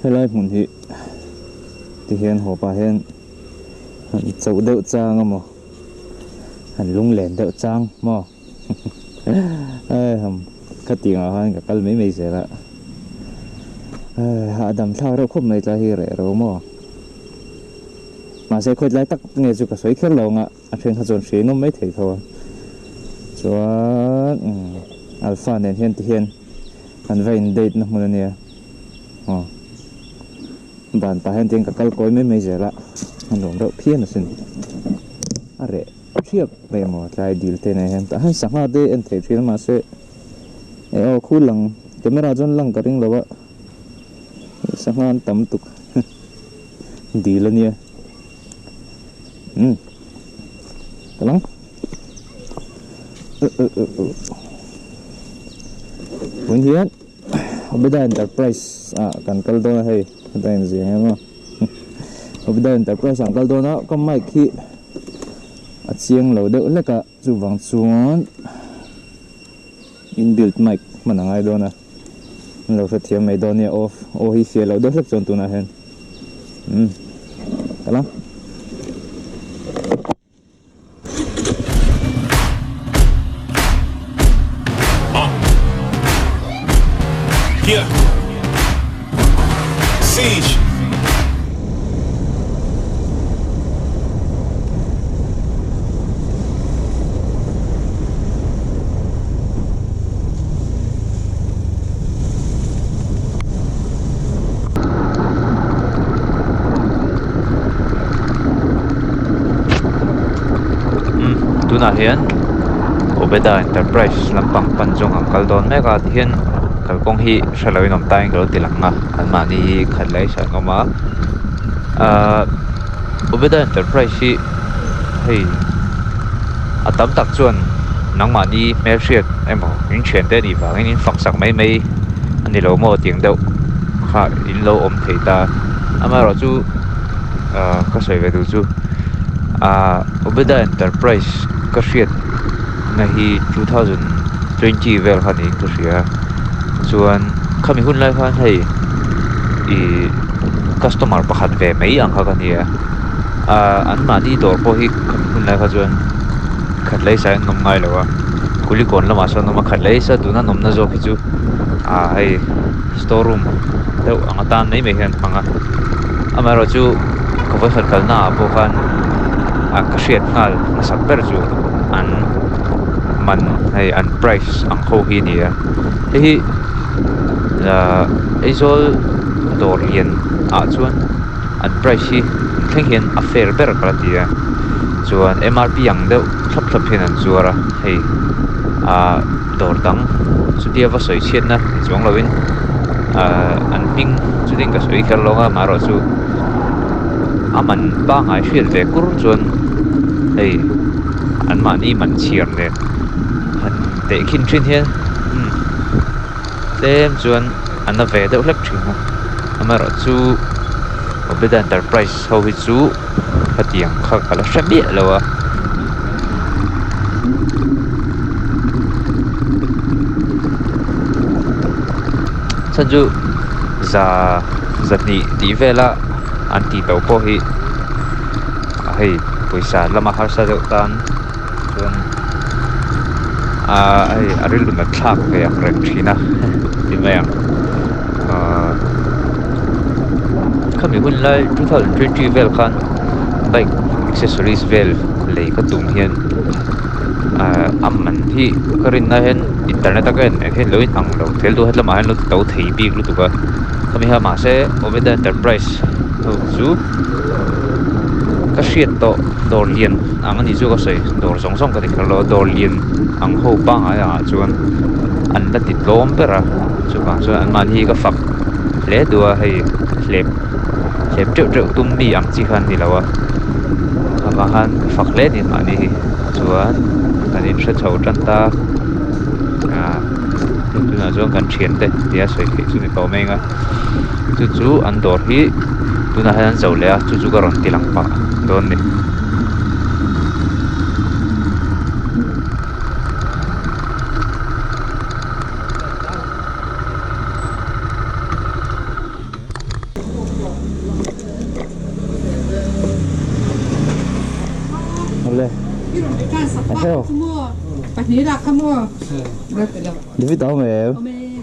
helai mun hi ti hian hopa hian han chau deuh chang amo han lung len deuh chang mo ai ham khati nga han ka kal mai zera ha adam thla ro khop mai tla hi re ro mo mà sẽ khơi lại tắc nghe chú cả sấy khét lâu ngạ trên thằng dồn xí nó mấy thấy thôi cho alpha nên hiện thì hiện anh về date nó muốn nè bạn ta hiện tiếng cả câu cối mấy giờละanh lồng đậu phiền là xin à chiếc về một cái deal thế này hiện tại hắn sáng nay đây anh thấy chuyện mà sẽ khu lăng camera zone lăng cái ring lâu á sáng nay anh tắm tục deal là nè tolong Bunyian Obeda Enterprise kan kaldo na hay katayin siya mo Obeda Enterprise ang kaldo na kung may ki at siyang load ulit ka subang suwan inbuilt mic manangay doon na load sa tiyan may doon niya off o hi load ulit sa tunahin tolong Yeah. Siege. Tuna hian Obeda Enterprise lampang panjong ang kaldon mega hian kalkong hi shalawin om tayong galo tilanga alma ni khalai sa ngoma Obeda Enterprise hi hey atam tak chuan nangma ni merciat emo in chen te ni wang in faksak mai mai ani lo mo ting deuh kha in lo om theita ama ro chu ka soi ve du chu Obeda Enterprise ka hriat na hi 2020 vel khani ka hria chuan khami hun lai khan hei customer pakhat ve mai ang kha kania an ma di dor po hi khami hun lai kha chuan khatlai sa nom ngai lawa kuli kon lama sa nom khatlai sa duna nom na zo khi chu hei store room deuh anga tan nei me hian manga amaro chu kawai khat kalna po khan ka hriat ngal na sak per chu an man hei an price ang kho hi nia hi Aizol dor lian chuan an price hi thleng hian a fair ber kala tia chuan MRP ang deuh thlap hian an zuara hei dor dang chu dia va soi chiat na chuang lovin an ping chu ding ka soi khar longa maro chu aman ba ngai hriat ve kur chuan hei an ma ni man chiar ne han te khin thin hian tem chuan an ve deuh hlek thing amaro chu Obeda Enterprise ho hi chu hatiang kha kala shabi lawa sanju zani ti vela anti to po hi hei poisa lama har sa deuh tan chuan ai aril na thak ve ang rek thina ti mai khami hun lai 2020 vel khan bike accessories vel lei ka tum hian amman hi karin na hen internet again he loin ang lo thel do hetla ma hen lo to thei big lu tuka khami ha ma se Obeda Enterprise ho chu ka hriat to dor lian ang ani chu ka sei dor song song ka dikhar lo dor lian ang ho pa nga chuan an la ti tlom pera chu ka chuan an man hi ka fak le dua hei hlep treu tum mi ang chi khan ni lawa ama han fak le ni ma ni chuan kan in hre chho tan ta tu na chuan kan thian te dia soi khi chu ni to menga chu an dor hi tu na han zo le chu ka ron tilang pa don ni Hello. Đi với tao mẹ.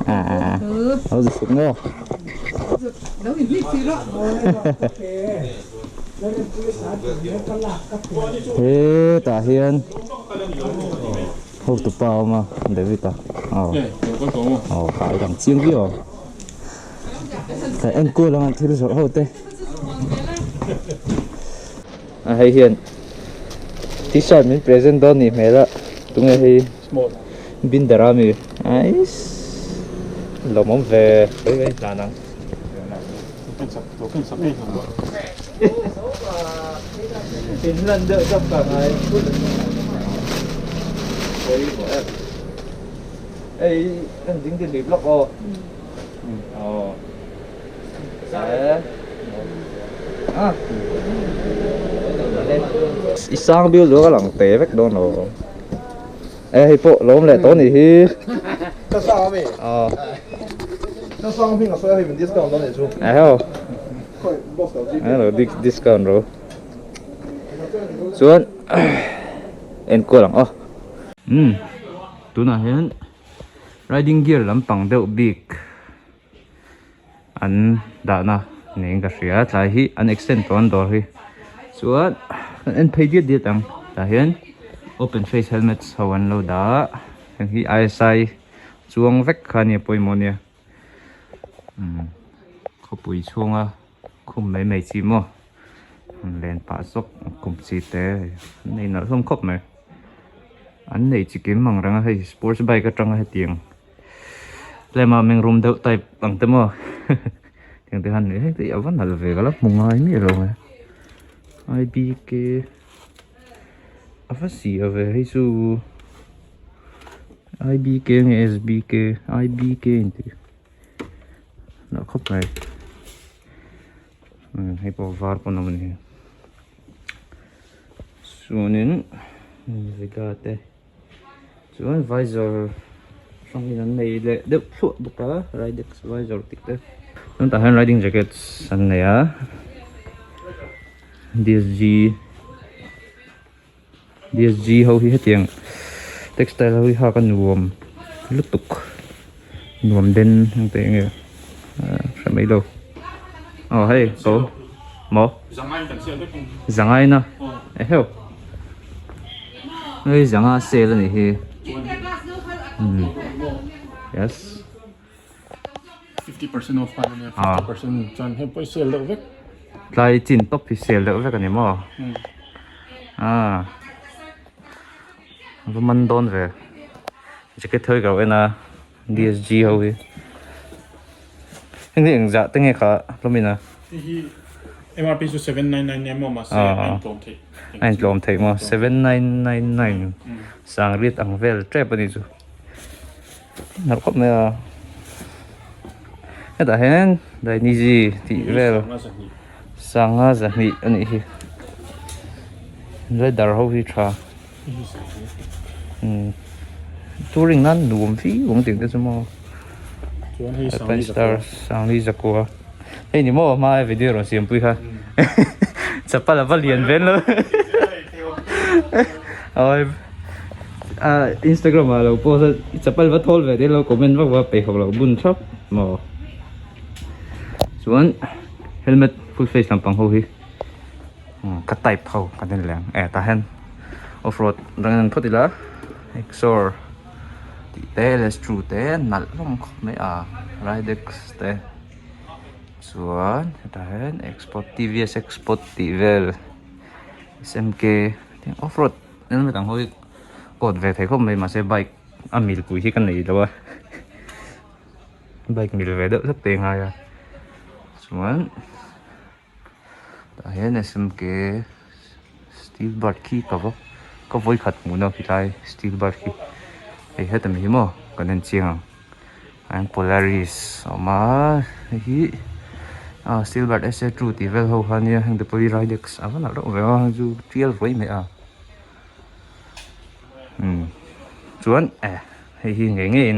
À. Tao giật xuống đâu. Thế ta hiền. Hộp tụ bao mà, để với ta. Phải đằng chiên kia rồi. Tại em cô là ăn thịt rồi hộp tê. Hay hiền. T-shirt mình present đó nè mẹ đó. Tụi nghe hay bin đara mi. Nice. Lo mong về với Đà Nẵng. Tin lần đợi trong cả ngày. Ê, anh dính tiền clip lọc ồ. Sẽ sang biểu lúa cái lằng té vách đó nó. Ê, bộ lốm lại tốn thì hi. Nó sao vậy? Nó sang phim là phải mình discount đó này chú. Heo. Khỏi boss đầu tiên. Rồi discount rồi. Xuống. Em cô lằng tu na hen. Riding gear lam pang deuh big. An da na neng ka ria tlai hi an extend ton dor hi. Chuan an phei diet ang ta hian open face helmets hawan lo da heng hi ISI chuang vek khani poimonia khopui chunga khum mai mai chi mo len pa sok kum chi te nei na hlom khop mai an nei chi kim mang ranga hei sports bike atanga he tiang lema meng room deuh type ang te mo tiang te han he te awan hal ve galak mungai mi ro me IBK apa sih ave hei su IBK nge SBK IBK inte na khop mai hei po var po naman he sunin vigate suan visor trong cái này là được suốt bục đó rider visor tích đấy chúng ta hay riding jackets anh này á DSG hầu hết tiếng textile hầu hết cái nuông lút tục nuông đen không thể nghe sao mấy đâu hay số một rằng ai nè hiểu cái rằng ai xe là này yes 50% off pa na 50% chan he poi sale lo vek lại chín top thì sale được với cái này mà vẫn mình đón về chỉ cái thời cầu na DSG hầu đi hình như dạ tiếng nghe khá lắm mình à hi MRP su 799 mo ma se anh lom thấy mà 7999 sang riết ang vel trap đi chứ nó có mấy cái đó hen đây ni gì thì vel sang ha za ni ani hi rồi dar ho hi tra touring nan nuông phí cũng tiền cái số Pen Star sang đi zakua hey ni mo mai video rồi xem pui ha chapa là vắt liền ven luôn Instagram mà lâu post chapa là vắt thol về để lâu comment vắt vắt pe học lâu bun shop mà xuống helmet full face làm bằng hô hi cắt tay phao cắt đến lẹng ta hen off-road đang thoát đi lá Exor thì té là true té nặng lắm mấy Ridex té xuống ta hen export TVS export TVL SMK thì off-road nên mới thằng hôi cột về thấy không mấy mà xe bike mil cùi hi cái này đâu bike mil về đỡ rất tiền hay xuống hiện SMK steel bar key có voi khát muốn đâu thì lại steel bar key thì hết tầm gì mà còn nên chiang anh Polaris mà hi steel bar SE true thì vel hậu han nha hàng Poli Ridex vẫn là đâu về hàng du trial với mẹ xuống hi nghe nghe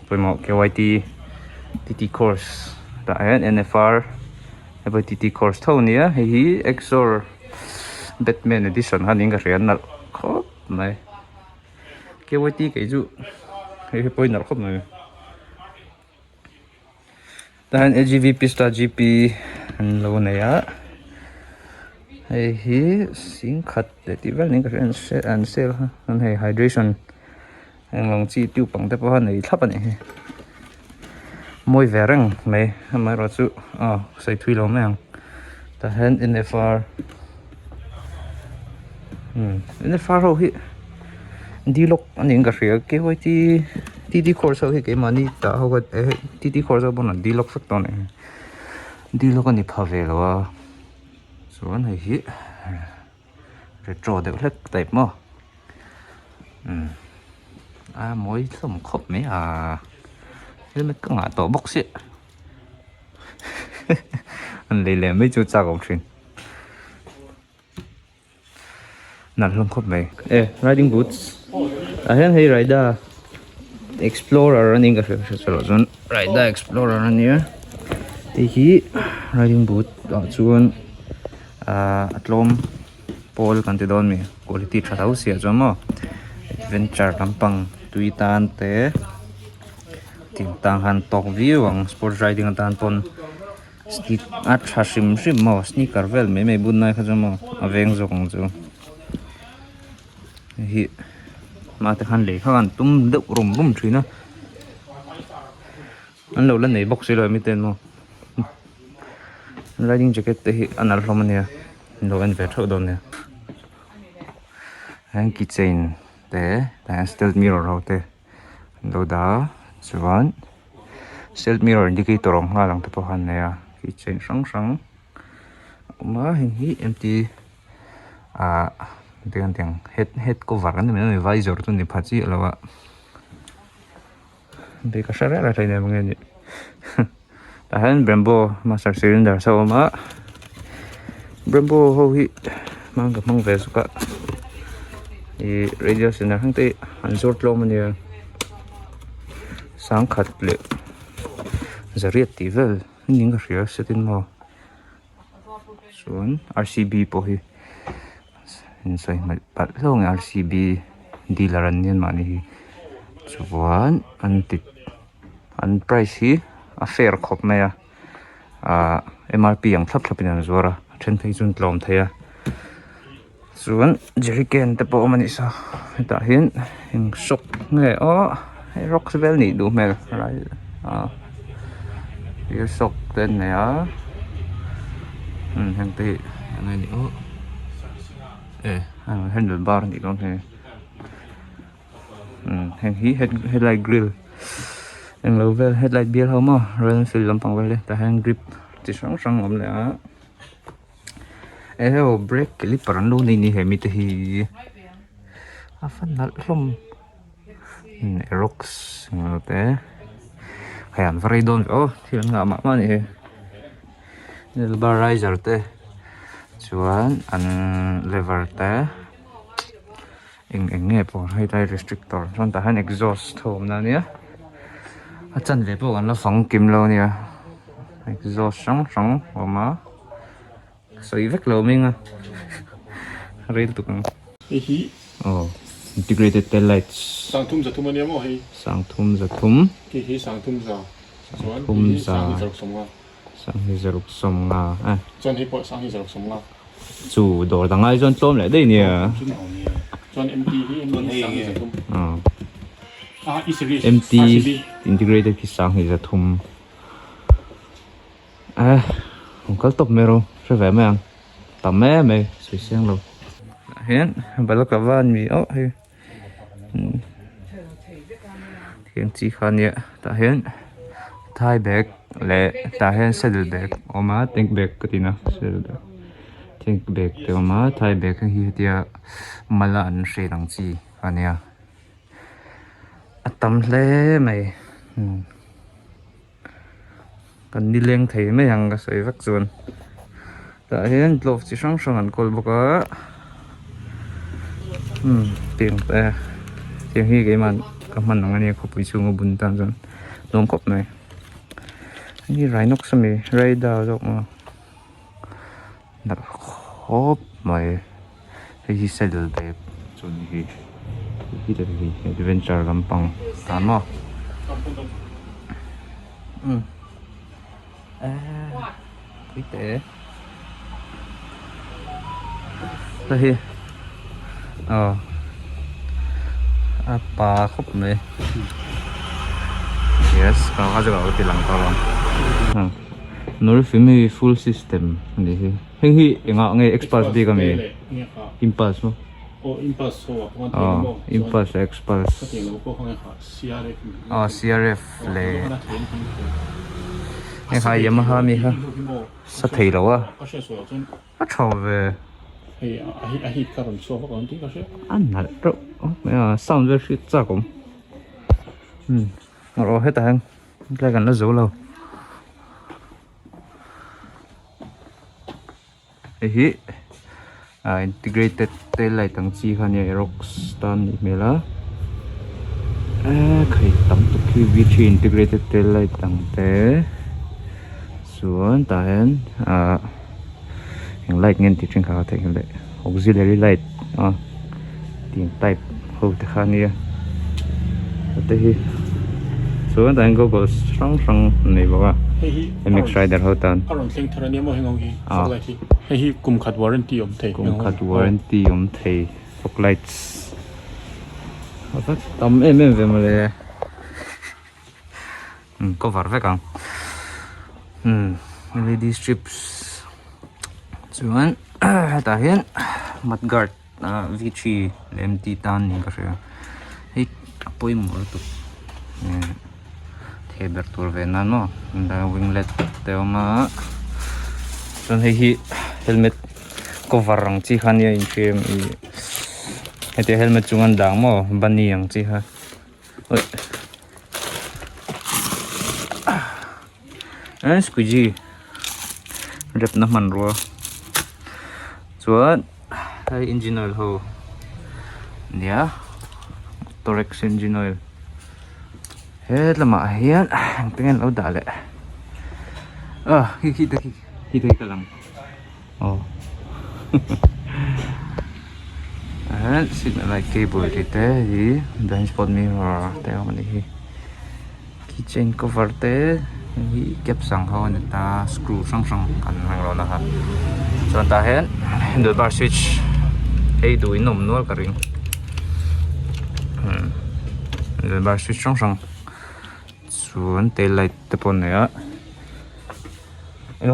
với một cái YT TT course tại NFR với TT course thâu nia hi Exor Batman edition han inga rian na mày kêu ai tí cái dụ hay bôi nở khóc mày tahan LGV Pista GP anh lâu này á hay hi xin khát để tí vẽ những cái anh sale ha anh hay hydration anh lòng chi tiêu bằng tập hoa này thấp này môi vẻ răng mày mày rồi chú xây thui lâu mày tahan NFR NFR rồi hi đi lộc anh những cái gì cái vậy thì đi course rồi cái mà đi đã học cái đi course rồi bọn nó đi lộc phát này đi lộc anh đi phá về rồi số này hi rồi trò được hết đẹp mà mỗi lần khóc mấy thế mới cứ ngã tổ bốc xị anh lấy mấy chú cha công chuyện nãy lần khóc mấy riding boots hiện hay rider explorer running cái phải rồi rồi rider explorer running thì hi riding boot đó chuan atlom Paul Cantidon mi quality thà thấu xịa cho mà adventure lampang tui tan te ting tang han tok view ang sport riding an tan pon sneak at hashim rim mo sneaker vel me bun nai kha jama aveng zo kong chu hi ma te han le kha an tum deuh rum bum thina an lo lan nei box lo mi ten mo riding jacket te hi anal hlom ania lo en ve tho don ne han keychain te ta stealth mirror ho te lo da chuan stealth mirror indicator ong nga lang te po han ne keychain sang ma hi empty tiang head cover kan me visor tu ni phachi lawa be ka shara la thaina mangi ni ta han Brembo master cylinder so ma Brembo ho hi mang ve suka i radio center hang te an zort lo mania sang khat le zariat ti vel ning ga ria setin mo chuan RCB po hi insoi mai pat long RCB dealer an nen mani hi chuan an price hi a fair khop maya MRP ang thlap in zora then thei chun tlom theya chuan jerrycan te po mani sa ta hin ing sok nge Roxwell ni du mel right your sok ten ne hang te angai ni handlebar ni don he hang hi headlight grill ang lovel headlight bial homa Royal Enfield lampang vele ta hang grip ti sang om le ho brake clipper an lo nei ni he mi te hi fan nal hlom Aerox te khayan varai don thil nga ma ni he bar riser te chuan an lever te eng nge po hai tai restrictor chon ta han exhaust thom na nia a chan ve po an lo fang kim lo nia exhaust sang oma soi vek lo minga rail tu kang hi integrated tail lights sang thum za thum ania mo hi sang thum za thum ki hi sang thum za chuan thum hi za sang hi zaruk som nga sang hi zaruk som nga chuan hi po sang hi zaruk som nga chu dor dangai zon tlom le dei nia chuan MT hi sang hi za thum e series MT integrated ki sang hi za thum kal top mero se ve me ang tam me sui siang lo hen balakavan mi he thiang chi khania ta hen thai bag le ta hen saddle bag oma tank bag katina saddle bag tank bag te oma thai bag hi tia mala an hre dang chi ania atam hle mai kan ni leng thei mai hang ka sei vak chuan ta hian glove chi sang an kol boka tiang te tiang hi ke man ka man ang ani khopui chung bun tan jon nom kop mai ni rhinox sami raida jok ma na khop mai hi saddle bag chun hi hi adventure lampang tan mo quý tệ đây apa khóc này yes kalau aja kalau tilang tolong nol film full system ini hi enggak nge express di kami impulse mo impulse ho apa impulse express CRF le nghe hai Yamaha mi ha sa thầy lâu à chào về hit karon so ko anti kasi anh nãy rồi mẹ sound very shit chắc cũng rồi hết hàng lại gần nó dấu lâu hi integrated tail light ang chi khan ya Rockstar mela khai tam to ki V3 integrated tail light ang te suan ta hen light ngen ti ching kha theng le auxiliary light tin type ho te khania te hi so ta go go strong nei ba MX Rider ho tan karon thleng tharania mo hengong hi light hi kum khat warranty om thei kum khat warranty om thei fog lights apa tam em ve male cover ve kang LED strips chuan ta hian mudguard V3 MT tan ni ka ria hei apoi mor tu theber tur ve na no da winglet te ma chuan hei helmet cover rang chi khan ya in frame hete helmet chungan dang mo bani ang chi ha oi squeegee rep na man ro chuan hai engine oil ho nia Torex engine oil hết lama hian pengen lo da le hi ka lang signal light cable te hi blind spot mirror te ani hi keychain cover te hi kep sang ho ni ta screw sang kan hang lo na ha chuan ta hen handlebar switch ei du inom nual ka ring handlebar switch sang chuan tail light te pon ne a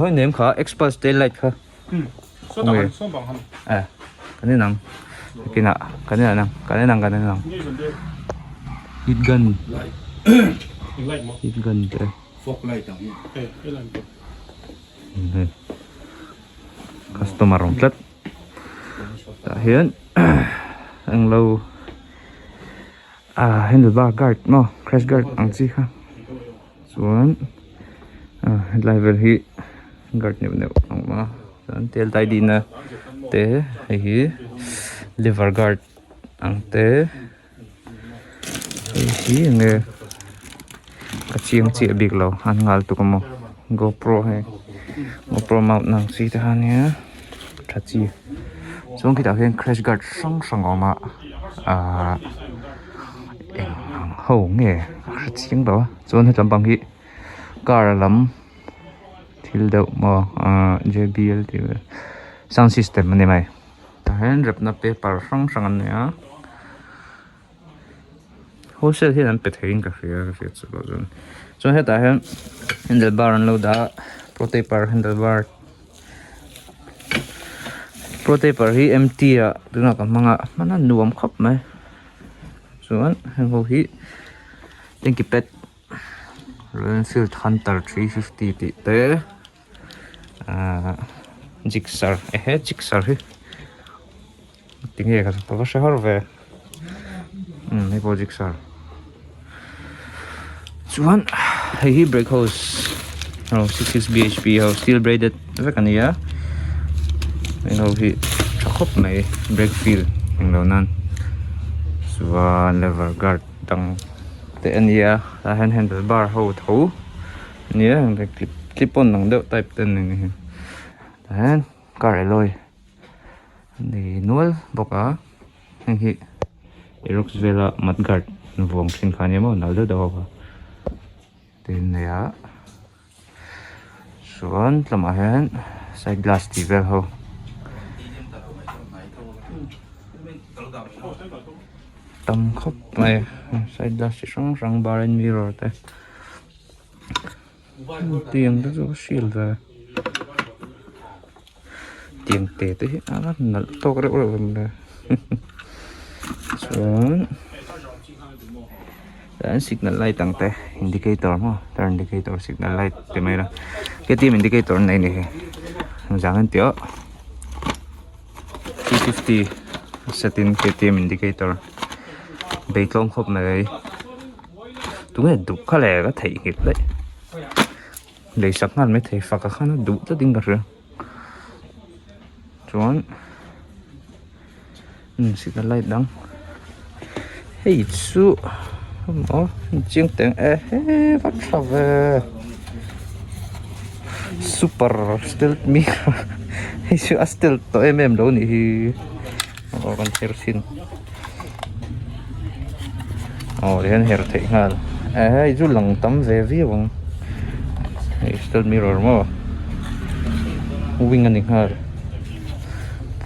hoi nem kha express tail light kha so ta so bang han cái nang kina cái nang heat gun light mo heat gun te fog light ang light customer rong tlat ta hian ang lo handlebar guard mo crash guard ang chi kha chuan level hi guard ne ang ma dan tel tai di na te hi lever guard ang te hi nge ka chiang chi big lo han ngal tu ko mo GoPro he GoPro mount nang si ta han ya tha chi chong ki ta hen crash guard sang oma ho nge ka chiang do chon he lampang hi car lam thil deuh mo JBL ti sound system ani mai ta hen rep na paper sang an ya wholesale hi an pe thein ka ria chu lo chon he ta hen handlebar an lo da protector hi empty a tuna ka manga mana nuam khop mai chuan heng ho hi thank you pet Renfield Hunter 350 ti te Gixxer Gixxer hi tinge ka pa va shehar ve nei po Gixxer chuan hi brake hose 66 bhp ho steel braided ve kan ya ho hi chakop mai brake feel eng lo nan chuan lever guard tang te ania ta handlebar ho tho nia clip on nang deuh type ten ni ta car alloy ni nual boka hi Aerox Vela Mudguard vuông xin khá nhé mà nào được đâu tên này á xuống làm hết side glass thì về hồ tầm khóc này side glass chỉ sáng răng bar and mirror thế tiền đó rất shield về tiền tệ thế á nó to cái đó rồi xuống dan signal light ang te indicator mo turn indicator signal light te may ra cái team indicator này này jangan tio 350 setting cái team indicator bay long khop này đúng là đủ khá là có thể hiện đấy để sắc ngăn mới thấy phạt cả nó đủ rất đỉnh rồi chọn signal light đăng hey su chiếng tiếng bắt sao về super stealth mi hay sự stealth to em đâu nè còn hair xin đến hair thấy ngal hay du lăng tắm về vi vong stealth mirror mà moving anh ngal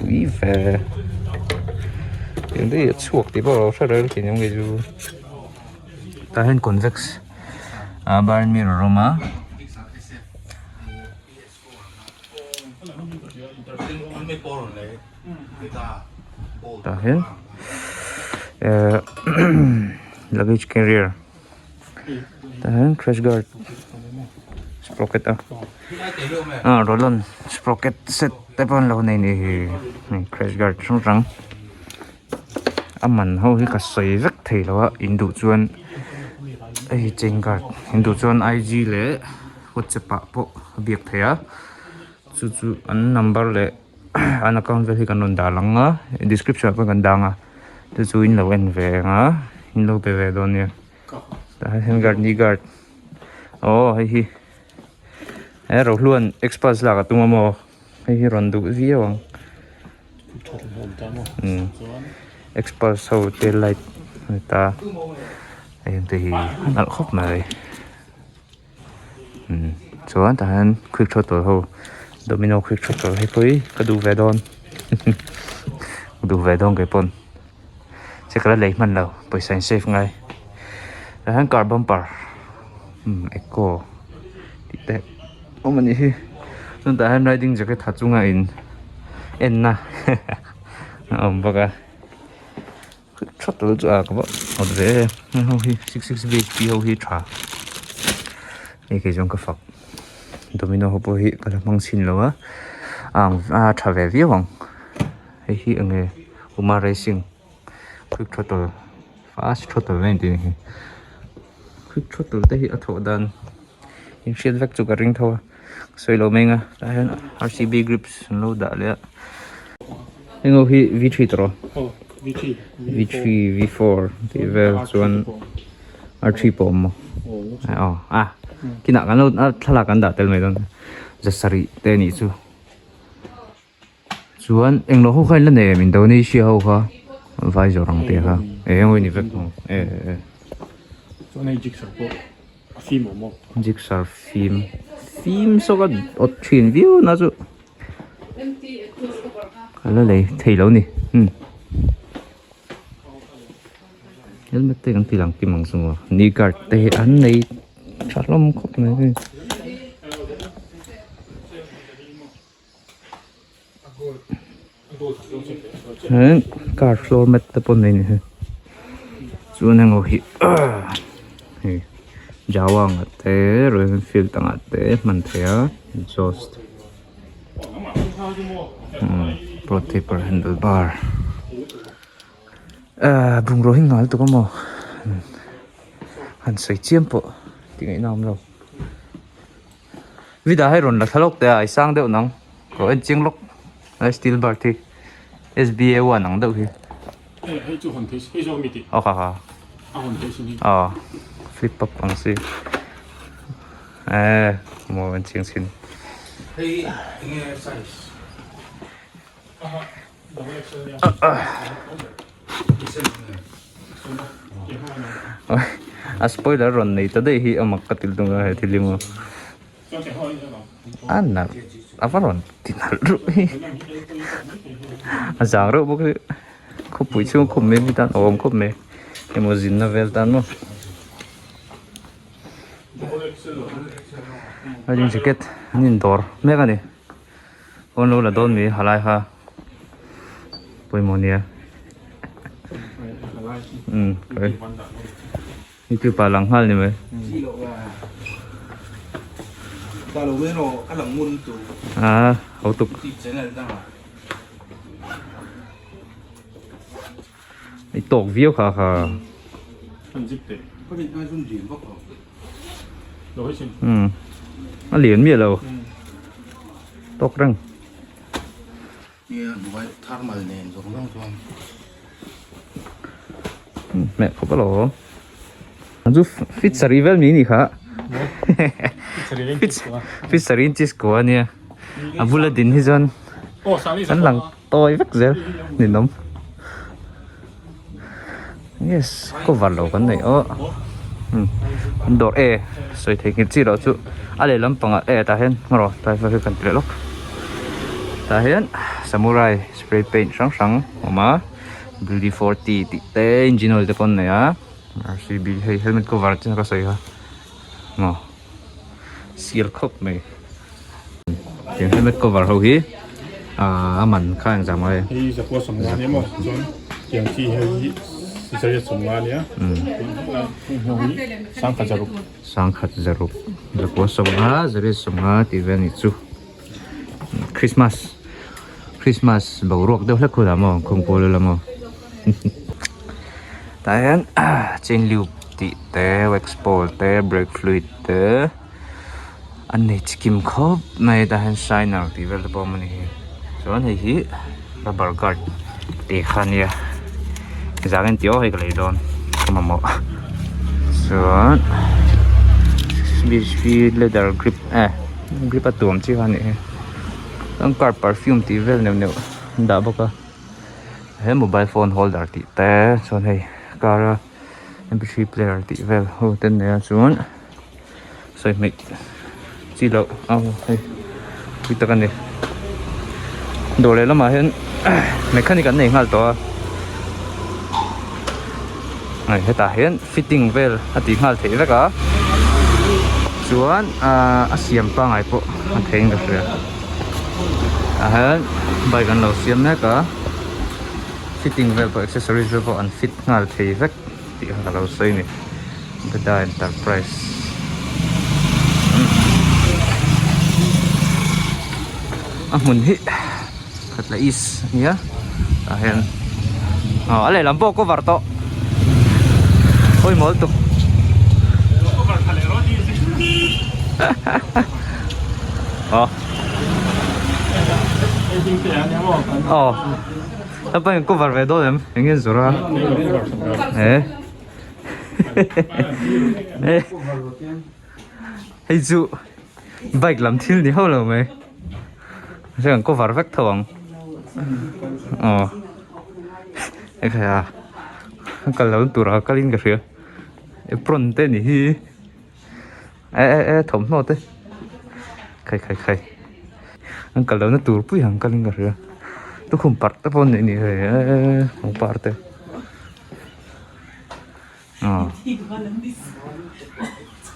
quý về những cái chuột thì bao giờ rồi thì những cái du ta hen convex bar mirror mà ta hen luggage carrier ta hen crash guard sprocket rồi luôn sprocket set tay bên lâu này crash guard xong răng mình hầu như cả sợi rất thể là Indo chuan ai chênh cả Indo chuan IG lệ WhatsApp bộ việc thế á chú anh number lệ anh account về thì cần nôn đá lăng á description có cần đăng á chú in lâu en về á in lâu về đó nè đã hen guard ni guard hay hi rồi luôn express là cả tung mà hay hi run đủ gì không express sau tail light người ta em thì nó khóc mà số anh ta hắn quick shot hồ domino quick shot hay với cái đủ về đòn đủ về đòn cái pon sẽ có lấy mình đâu bởi sáng safe ngay rồi hắn car bumper echo thì tệ mình đi nên ta hắn riding cho cái thật chung ngay in na bác à chót tới chỗ các bạn ở đây hầu hi 66 big hầu hi trả cái trong cái phật domino hộp hi cái mang xin luôn á trả về viết bằng hi anh Uma Racing quick throttle fast throttle này thì quick throttle đây hi ở thổ đan những chiếc vector cho cái ring thôi xoay lâu mình đây RCB grips lâu đã đấy anh hầu hi V3 rồi V3, V4 thì về chuan R3 pom kina kan lo thala kan da tel mai don jasari te ni chu chuan englo ho khain la ne min Indonesia ho kha vai zo rang te ha ngoi ni vek chuan nei jigsaw po phim mo jigsaw phim so ga ot thin view na chu ala lei thei lo ni helmet te kan tilang kimang sungo ni guard te an nei chalom khop này car floor mat te pon nei ni chu na ngo hi jawang te Royal Enfield tang te man thea exhaust pro taper handlebar bung rohin ngal to mo han sei chiam po tiếng ấy nam đâu vì đã hay rồi là thálốc để ai sang đâu nắng có anh chiang lốc là steel bar thì SBA one nắng đâu thì hay chú hoàn thế hay cho mình thì hoàn thế xin flip up bằng gì một anh chiang xin hey nghe size spoiler ron nei ta dei hi amak katil tunga he thilimo anna avaron tinal ru azang ro bok ko pui chung ko me mi tan om ko me emojin na vel tan mo ajin jacket nin dor me ga ni on lo la don mi halai ha poi monia okay itu palang hal ni me kalau gue no alang mun tu hậu tục sẽ là đang cái tổ viêu khá khá 편집돼. có thể ai dùng điểm bóc 너 훨씬 nó liền miệt đâu tốt răng như vậy thar mal nền rồi không không mẹ không có lỗ anh giúp fit sari vel mini khá fit sari chis của anh nha bula din hi zon 어, 쌈이 anh lằng tôi vắt dễ nhìn nóng yes có vật lỗ cái này đồ rồi thấy cái gì đó chú ale lắm bằng ta hen rồi ta phải cần tiền lắm ta hen samurai spray paint sáng sáng mà Beauty 40 thì té engine oil con này á RCB hay helmet cover trên có sợi ha mà seal cup mày tiếng helmet cover hầu hi mình khai rằng rồi 이 자꾸 som만이 뭐 좀, 양치 해이 이제 som만이야. 형이 상가자로. sang khát giờ rụp giờ có sống á thì về nghỉ chú Christmas bảo ruột đâu hết cô làm mà không cô làm mà tại anh trên liu tị té expo té brake fluid té anh này skim khớp này ta hắn shiner thì về là bao nhiêu so anh này rubber guard để khăn ya giá anh tiêu hay cái này đòn không mà so BHP leather grip grip atom chứ anh này ang car perfume thì về nèo đã bao cả hết mobile phone holder thì té cho này car MP3 player thì về hồ tên này xuống rồi mình chỉ lộ hay bây giờ cái này đồ này lắm mà hiện mechanic cái này ngal to này hết ta hiện fitting về thì ngal thế vậy cả xuống xiêm pa ngay po anh thấy được rồi bài gần đầu xiêm này cả fitting về po accessories về po anh fit ngal thế vậy thì là đầu xây này Beda Enterprise mun hi thật là is nhá hen lấy làm bộ có vart to ôi mới tục apa yang cover về đó em nghe rồi à hay dụ bike làm thiên thì hao rồi mày sẽ còn cover vách thòng cái à cái lâu tụi nó cái linh cái gì pron tên gì thòng nó thế khai ang kalau na tour pu yang kaling gar tu khum part pon ni he ang parte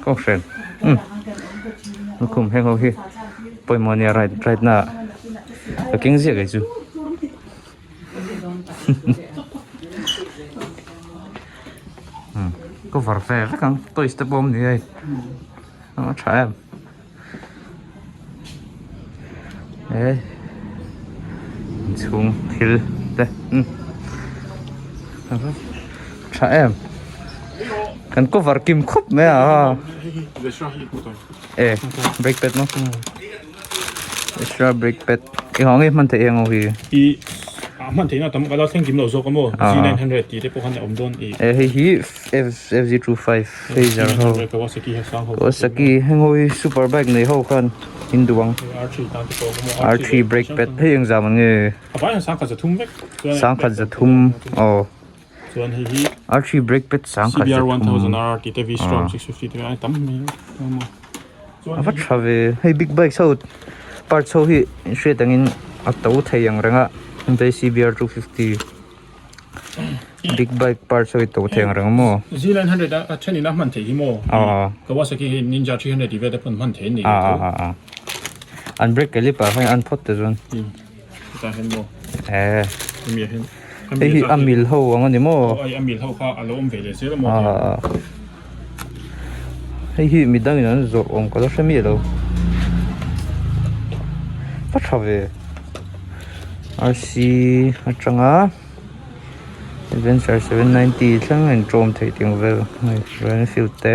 có sen nó khum heng ho hi poi monia right na cái kinh gì cái chú có var ve kan tôi step bom ni ai nó trái em xuống thill đây trả em cần có vở kim khúc mấy brake pad nó extra brake pad cái hỏng em mình thấy em rồi 이 아만 되나 담 가다 생김 넣어서 뭐 G900 뒤에 보관에 엄돈 이 히 FZ25 Phaser ho Kawasaki 해상 Kawasaki hengoi superbike này ho kan hinduang R3 단도 R3 brake pad hay yang zaman nge 아빠는 상가서 툼백 sang khát giờ thum chuan hei hi Archie brake pad sang kha CBR 1000 RRT te V Strom 650 te ai tam me chuan Avat chave hey big bike so part so hi shre tangin atau thayang ranga the CBR 250 big bike part so to thayang ranga mo Z900 a chen ina man the hi mo Kawasaki Ninja 300 di veda pun man the ni an brake caliper hai an phot te zon ta hen mo mi hen hey amil ho angani mo ai amil ho kha alom vele se mo hey hi midang in zor ong ko so mi lo pa chave RC atanga Adventure 790 thlang en trom thei ting vel Royal Enfield te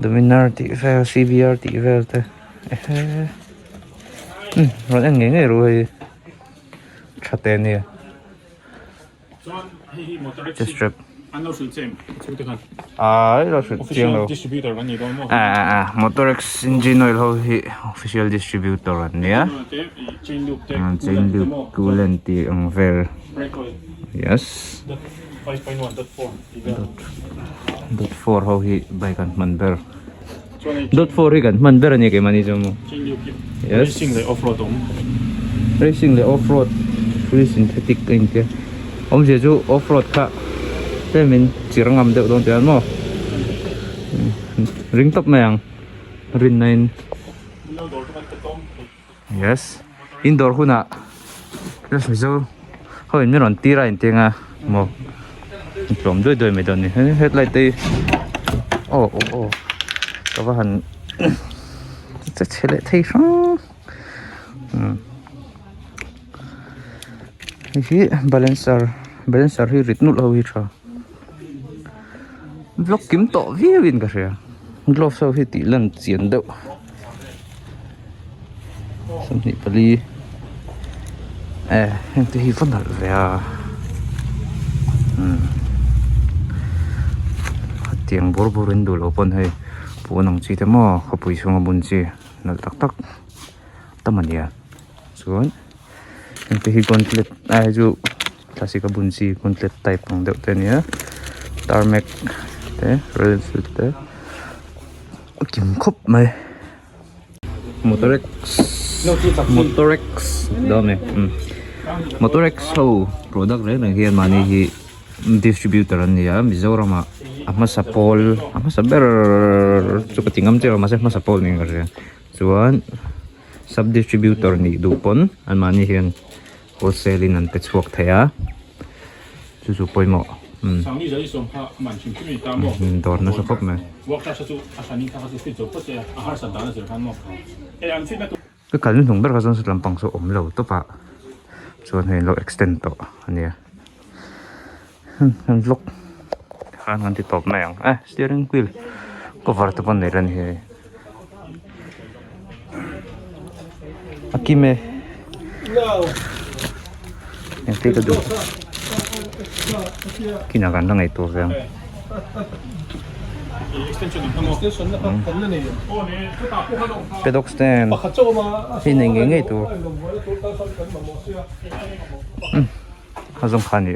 Dominar ti vel CBR ti vel te rồi anh nghe rồi chặt tên nè just strip Ano su chem chu te khan đó là chuyện đâu distributor kan ni do mo Motorex engine oil ho hi official distributor nè chain loop te chain loop coolant ti ang ver brake oil yes 5.1.4 .4 ho hi by kan man ber chuan .4 hi kan man ber ani ke mani jamu chain loop yes racing le off road racing le off road fully synthetic in ke om je ju off road kha te min chirangam de don te an mo ring top mayang rin nine yes indoor huna yes mi zo hoi mi ron tira in tenga mo prom doi doi me don ni headlight te ka ba han cha chele thei sang hi balancer hi ritnul ho hi tha vlog kim to vi win ka ria glove so hi ti lan chian deuh samni pali te hi fan hal ve a tiang bor in dul open hai punang chi te mo khapui sunga bun chi nal tak tak tamania chuan te hi gauntlet ju classic bun chi gauntlet type ang deuh te nia tarmac te Royal Enfield te kim khop mai Motorex dome Motorex ho product re nang hian mani hi distributor an nia Mizoram ama sapol ama saber chupatingam che ma se ma sapol ni ngare chuan sub distributor ni dupon an mani hian wholesale in an petchwork thaya chu poimo sang ni zai som kha man chim chi ta mo dor na so khop me workshop sa chu asani kha chu fit zo ko che a har san dana zer khan mo an fit na tu cái kalin thong ber ka zon slam pang so om lo to pa chuan hei lo extend to ania han vlog han ti top mai ang steering wheel cover to pon nei ran he akime yang te ka du kinagan na ngai to veng extension ng mo extension na kan na ni pedok stand hineng ngai to hazong khani